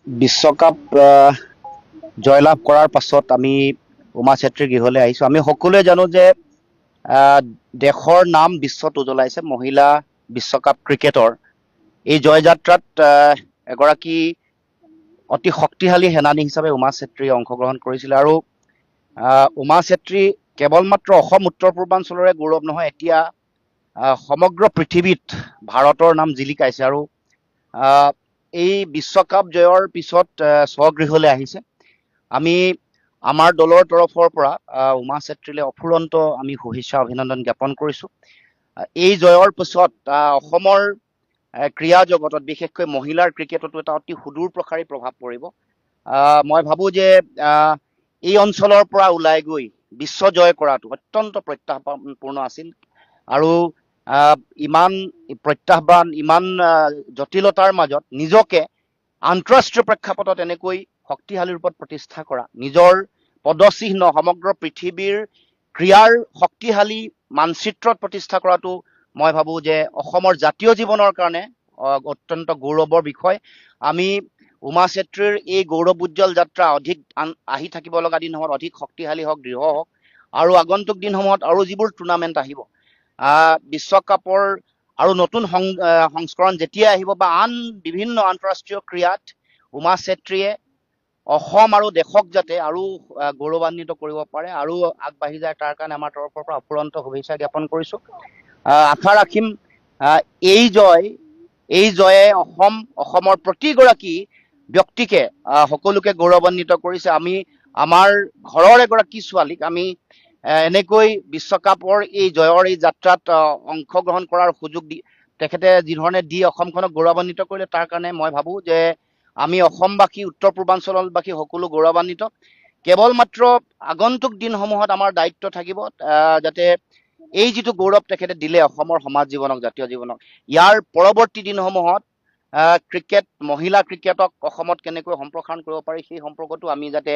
বিশ্বকাপ জয়লাভ কৰাৰ পাছত আমি উমা চেত্ৰীৰ গৃহলৈ আহিছোঁ। আমি সকলোৱে জানো যে দেশৰ নাম বিশ্বত উজ্বলাইছে মহিলা বিশ্বকাপ ক্ৰিকেটৰ এই জয়যাত্ৰাত এগৰাকী অতি শক্তিশালী সেনানী হিচাপে উমা চেত্ৰীয়ে অংশগ্ৰহণ কৰিছিলে। আৰু উমা চেত্ৰী কেৱল মাত্ৰ অসম উত্তৰ পূৰ্বাঞ্চলৰে গৌৰৱ নহয়, এতিয়া সমগ্ৰ পৃথিৱীত ভাৰতৰ নাম জিলিকাইছে। আৰু এই বিশ্বকাপ জয়ৰ পিছত স্বগৃহলৈ আহিছে। আমি আমাৰ দলৰ তৰফৰ পৰা উমা চেত্ৰীলৈ অফুৰন্ত আমি শুভেচ্ছা অভিনন্দন জ্ঞাপন কৰিছোঁ। এই জয়ৰ পিছত অসমৰ ক্ৰীড়া জগতত বিশেষকৈ মহিলাৰ ক্ৰিকেটতো এটা অতি সুদূৰ প্ৰসাৰী প্ৰভাৱ পৰিব। মই ভাবোঁ যে এই অঞ্চলৰ পৰা ওলাই গৈ বিশ্ব জয় কৰাটো অত্যন্ত প্ৰত্যাহ্বানপূৰ্ণ আছিল। আৰু ইমান প্ৰত্যাহ্বান, ইমান জটিলতাৰ মাজত নিজকে আন্তঃৰাষ্ট্ৰীয় প্ৰেক্ষাপটত এনেকৈ শক্তিশালী ৰূপত প্ৰতিষ্ঠা কৰা, নিজৰ পদচিহ্ন সমগ্ৰ পৃথিৱীৰ ক্ৰীড়াৰ শক্তিশালী মানচিত্ৰত প্ৰতিষ্ঠা কৰাটো মই ভাবোঁ যে অসমৰ জাতীয় জীৱনৰ কাৰণে অত্যন্ত গৌৰৱৰ বিষয়। আমি উমা চেত্ৰীৰ এই গৌৰৱ উজ্জ্বল যাত্ৰা অধিক আহি থাকিব লগা দিনসমূহত অধিক শক্তিশালী হওক, দৃঢ় হওক, আৰু আগন্তুক দিনসমূহত আৰু যিবোৰ টুৰ্ণামেণ্ট আহিব, বিশ্বকাপৰ আৰু নতুন সংস্কৰণ যেতিয়া আহিব বা আন বিভিন্ন আন্তঃৰাষ্ট্ৰীয় ক্ৰীড়াত উমা চেত্ৰীয়ে অসম আৰু দেশক যাতে আৰু গৌৰৱান্বিত কৰিব পাৰে আৰু আগবাঢ়ি যায়, তাৰ কাৰণে আমাৰ তৰফৰ পৰা অফুৰন্ত শুভেচ্ছা জ্ঞাপন কৰিছোঁ। আশা ৰাখিম এই জয়ে অসমৰ প্ৰতিগৰাকী ব্যক্তিকে সকলোকে গৌৰৱান্বিত কৰিছে। আমি আমাৰ ঘৰৰ এগৰাকী ছোৱালীক আমি এনেকৈ বিশ্বকাপৰ এই জয়ৰ এই যাত্ৰাত অংশগ্ৰহণ কৰাৰ সুযোগ তেখেতে যিধৰণে দি অসমখনক গৌৰৱান্বিত কৰিলে, তাৰ কাৰণে মই ভাবোঁ যে আমি অসমবাসী, উত্তৰ পূৰ্বাঞ্চলবাসী সকলো গৌৰৱান্বিত। কেৱল মাত্ৰ আগন্তুক দিনসমূহত আমাৰ দায়িত্ব থাকিব যাতে এই যিটো গৌৰৱ তেখেতে দিলে অসমৰ সমাজ জীৱনক, জাতীয় জীৱনক, ইয়াৰ পৰৱৰ্তী দিনসমূহত মহিলা ক্ৰিকেটক অসমত কেনেকৈ সম্প্ৰসাৰণ কৰিব পাৰি, সেই সম্পৰ্কতো আমি যাতে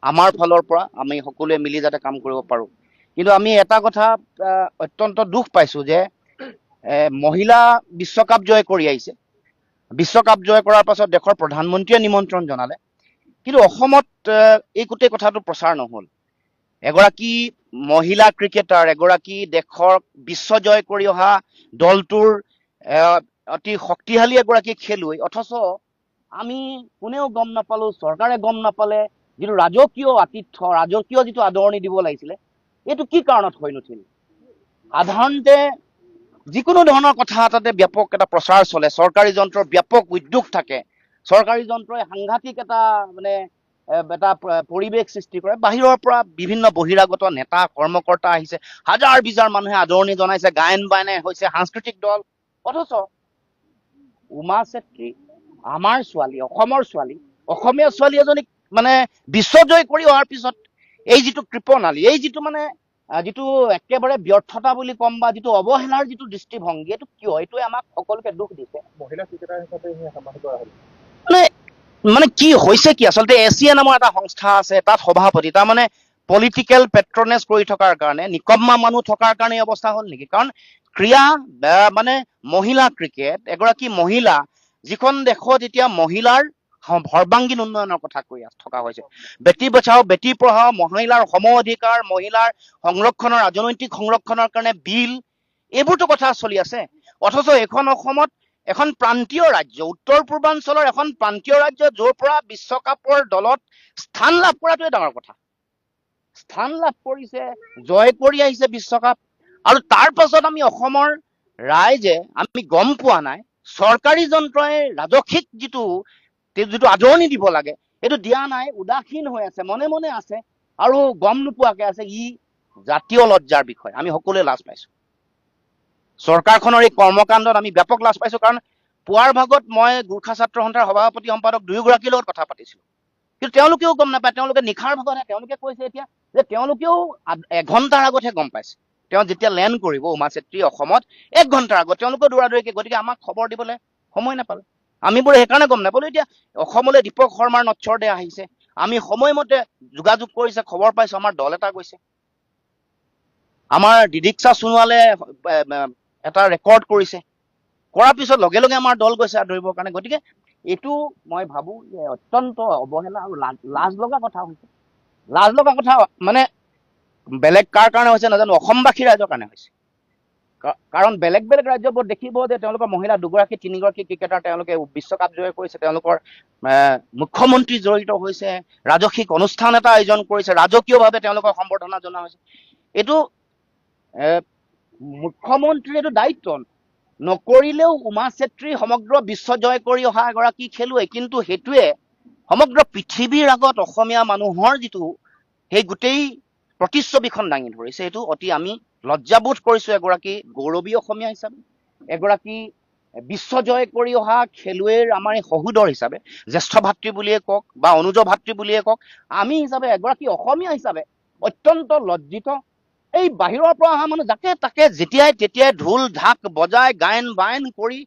আমাৰ ফালৰ পৰা আমি সকলোৱে মিলি যাতে কাম কৰিব পাৰোঁ। কিন্তু আমি এটা কথা অত্যন্ত দুখ পাইছোঁ যে মহিলা বিশ্বকাপ জয় কৰি আহিছে। বিশ্বকাপ জয় কৰাৰ পাছত দেশৰ প্ৰধানমন্ত্ৰীয়ে নিমন্ত্ৰণ জনালে, কিন্তু অসমত এই গোটেই কথাটো প্ৰচাৰ নহ'ল। এগৰাকী মহিলা ক্ৰিকেটাৰ, এগৰাকী দেশৰ বিশ্ব জয় কৰি অহা দলটোৰ অতি শক্তিশালী এগৰাকী খেলুৱৈ, অথচ আমি কোনেও গম নাপালোঁ, চৰকাৰে গম নাপালে। যিটো ৰাজকীয় আতিথ্য, ৰাজকীয় যিটো আদৰণি দিব লাগিছিলে, এইটো কি কাৰণত হৈ নুঠিল? সাধাৰণতে যিকোনো ধৰণৰ কথা এটাতে ব্যাপক এটা প্ৰচাৰ চলে, চৰকাৰী যন্ত্ৰৰ ব্যাপক উদ্যোগ থাকে, চৰকাৰী যন্ত্ৰই সাংঘাতিক এটা এটা পৰিৱেশ সৃষ্টি কৰে। বাহিৰৰ পৰা বিভিন্ন বহিৰাগত নেতা কৰ্মকৰ্তা আহিছে, হাজাৰ বিজাৰ মানুহে আদৰণি জনাইছে, গায়ন বায়নে হৈছে, সাংস্কৃতিক দল, অথচ উমা চেত্ৰী আমাৰ ছোৱালী, অসমৰ ছোৱালী, অসমীয়া ছোৱালী এজনীক বিশ্বজয় কৰি অহাৰ পিছত এই যিটো কৃপণালী, এই যিটো একেবাৰে ব্যৰ্থতা বুলি ক'ম বা যিটো অৱহেলাৰ যিটো দৃষ্টিভংগী, এইটো কিয়? এইটোৱে আমাক সকলোকে দুখ দিছে। মহিলা ক্ৰিকেটাৰ হিচাপে সন্মানিত কৰা হ'ল। কি হৈছে কি আচলতে এছিয়া নামৰ এটা সংস্থা আছে, তাত সভাপতি তাৰমানে পলিটিকেল পেট্ৰনেজ কৰি থকাৰ কাৰণে, নিকম্মা মানুহ থকাৰ কাৰণে এই অৱস্থা হ'ল নেকি? কাৰণ ক্ৰীড়া মহিলা ক্ৰিকেট, এগৰাকী মহিলা, যিখন দেশত এতিয়া মহিলাৰ সৰ্বাংগীন উন্নয়নৰ কথা কৈ থকা হৈছে, বেটী বচাও বেটী পঢ়াও, মহিলাৰ সম অধিকাৰ, মহিলাৰ সংৰক্ষণৰ, ৰাজনৈতিক সংৰক্ষণৰ কাৰণে বিল, এইবোৰতো কথা চলি আছে। অথচ এখন অসমত এখন প্ৰান্তীয় ৰাজ্য, উত্তৰ পূৰ্বাঞ্চলৰ এখন প্ৰান্তীয় ৰাজ্য, য'ৰ পৰা বিশ্বকাপৰ দলত স্থান লাভ কৰাটোৱে ডাঙৰ কথা। স্থান লাভ কৰিছে, জয় কৰি আহিছে বিশ্বকাপ, আৰু তাৰ পাছত আমি অসমৰ ৰাইজে আমি গম পোৱা নাই, চৰকাৰী যন্ত্ৰই ৰাজসিক যিটো আদৰণি দিব লাগে সেইটো দিয়া নাই, উদাসীন হৈ আছে, মনে মনে আছে আৰু গম নোপোৱাকে আছে। ই জাতীয় লজ্জাৰ বিষয়। আমি সকলোৱে লাজ পাইছোঁ। চৰকাৰখনৰ এই কৰ্মকাণ্ডত আমি ব্যাপক লাজ পাইছোঁ। কাৰণ পুৱাৰ ভাগত মই গোৰ্খা ছাত্ৰ সন্থাৰ সভাপতি সম্পাদক দুয়োগৰাকীৰ লগত কথা পাতিছিলোঁ, কিন্তু তেওঁলোকেও গম নাপায়। তেওঁলোকে নিশাৰ ভাগতহে তেওঁলোকে কৈছে এতিয়া যে তেওঁলোকেও 1 ঘণ্টাৰ আগতহে গম পাইছে। তেওঁ যেতিয়া লেণ্ড কৰিব উমা চেত্ৰী অসমত, 1 ঘণ্টাৰ আগত তেওঁলোকে দৌৰাদৌৰিকে, গতিকে আমাক খবৰ দিবলৈ সময় নাপালে। আমিবোৰে সেইকাৰণে গম নাপালোঁ। এতিয়া অসমলৈ দীপক শৰ্মাৰ নচ্ছৰদে আহিছে, আমি সময়মতে যোগাযোগ কৰিছে, খবৰ পাইছোঁ আমাৰ দল এটা গৈছে। আমাৰ দিদিক্সা সোণোৱালে এটা ৰেকৰ্ড কৰিছে, কৰাৰ পিছত লগে লগে আমাৰ দল গৈছে আদৰিবৰ কাৰণে। গতিকে এইটো মই ভাবো যে অত্যন্ত অৱহেলা আৰু লাজ লগা কথা হৈছে। লাজ লগা কথা মানে বেলেগ কাৰ কাৰণে হৈছে নাজানো, অসমবাসী ৰাইজৰ কাৰণে হৈছে। কাৰণ বেলেগ বেলেগ ৰাজ্যবোৰ দেখিব যে তেওঁলোকৰ মহিলা 2গৰাকী 3গৰাকী ক্ৰিকেটাৰ তেওঁলোকে বিশ্বকাপ জয় কৰিছে, তেওঁলোকৰ মুখ্যমন্ত্ৰী জড়িত হৈছে, ৰাজসিক অনুষ্ঠান এটা আয়োজন কৰিছে, ৰাজকীয়ভাৱে তেওঁলোকক সম্বৰ্ধনা জনোৱা হৈছে। এইটো মুখ্যমন্ত্ৰীৰ এইটো দায়িত্ব। নকৰিলেও উমা চেত্ৰী সমগ্ৰ বিশ্ব জয় কৰি অহা এগৰাকী খেলুৱৈ, কিন্তু সেইটোৱে সমগ্ৰ পৃথিৱীৰ আগত অসমীয়া মানুহৰ যিটো সেই গোটেই প্ৰতিচ্ছবিখন দাঙি ধৰিছে। এইটো অতি আমি লজ্জাবোধ কৰিছো এগৰাকী গৌৰৱী অসমীয়া হিচাপে, এগৰাকী বিশ্ব জয় কৰি অহা খেলুৱৈৰ আমাৰ এই সহোদৰ হিচাপে, জ্যেষ্ঠ ভাতৃ বুলিয়ে কওক বা অনুজ ভাতৃ বুলিয়ে কওক, আমি হিচাপে এগৰাকী অসমীয়া হিচাপে অত্যন্ত লজ্জিত। এই বাহিৰৰ পৰা অহা মানুহ যাকে তাকে যেতিয়াই তেতিয়াই ঢোল ঢাক বজাই গায়ন বায়ন কৰি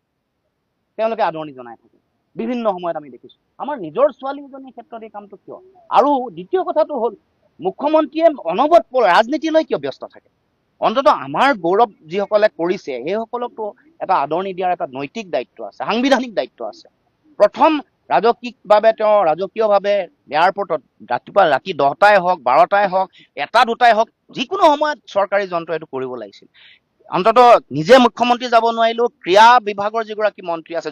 তেওঁলোকে আদৰণি জনাই থাকে। বিভিন্ন সময়ত আমি দেখিছো। আমাৰ নিজৰ ছোৱালীজনীৰ ক্ষেত্ৰত এই কামটো কিয়? আৰু দ্বিতীয় কথাটো হ'ল মুখ্যমন্ত্ৰীয়ে অনবৰত ৰাজনীতিলৈ কিয় ব্যস্ত থাকে? অন্ততঃ আমাৰ গৌৰৱ যিসকলে কৰিছে সেইসকলকতো এটা আদৰণি দিয়াৰ এটা নৈতিক দায়িত্ব আছে, সাংবিধানিক দায়িত্ব আছে। প্ৰথম ৰাজকীয়ভাৱে তেওঁ ৰাজকীয়ভাৱে এয়াৰপৰ্টত ৰাতিপুৱা ৰাতি 10টাই হওক 12টাই হওক 1টা 2টাই হওক যিকোনো সময়ত চৰকাৰী যন্ত্ৰ এইটো কৰিব লাগিছিল। অন্ততঃ নিজে মুখ্যমন্ত্ৰী যাব নোৱাৰিলেও ক্ৰীড়া বিভাগৰ যিগৰাকী মন্ত্ৰী আছে,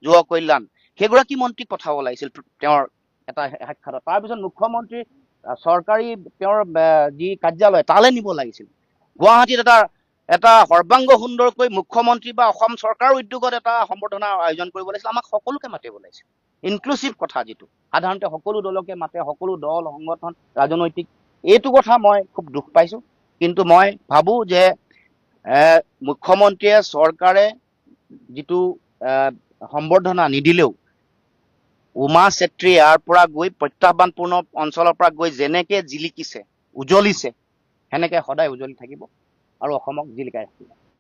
যুৱ কল্যাণ, সেইগৰাকী মন্ত্ৰীক পঠাব লাগিছিল তেওঁৰ এটা সাক্ষাতত। তাৰপিছত মুখ্যমন্ত্ৰী চৰকাৰী তেওঁৰ যি কাৰ্যালয় তালৈ নিব লাগিছিল। গুৱাহাটীত এটা সৰ্বাংগ সুন্দৰকৈ মুখ্যমন্ত্ৰী বা অসম চৰকাৰৰ উদ্যোগত এটা সম্বৰ্ধনাৰ আয়োজন কৰিব লাগিছিল। আমাক সকলোকে মাতিব লাগিছিল। ইনক্লুচিভ কথা যিটো সাধাৰণতে সকলো দলকে মাতে, সকলো দল সংগঠন ৰাজনৈতিক, এইটো কথা মই খুব দুখ পাইছো। কিন্তু মই ভাবো যে মুখ্যমন্ত্ৰীয়ে চৰকাৰে যিটো সম্বৰ্ধনা নিদিলেও উমা চেত্ৰী ইয়াৰ পৰা গৈ প্ৰত্যাহ্বানপূৰ্ণ অঞ্চলৰ পৰা গৈ যেনেকে জিলিকিছে উজলিছে সেনেকে সদায় উজলি থাকিব আৰু অসমক জিলিকাই ৰাখিব।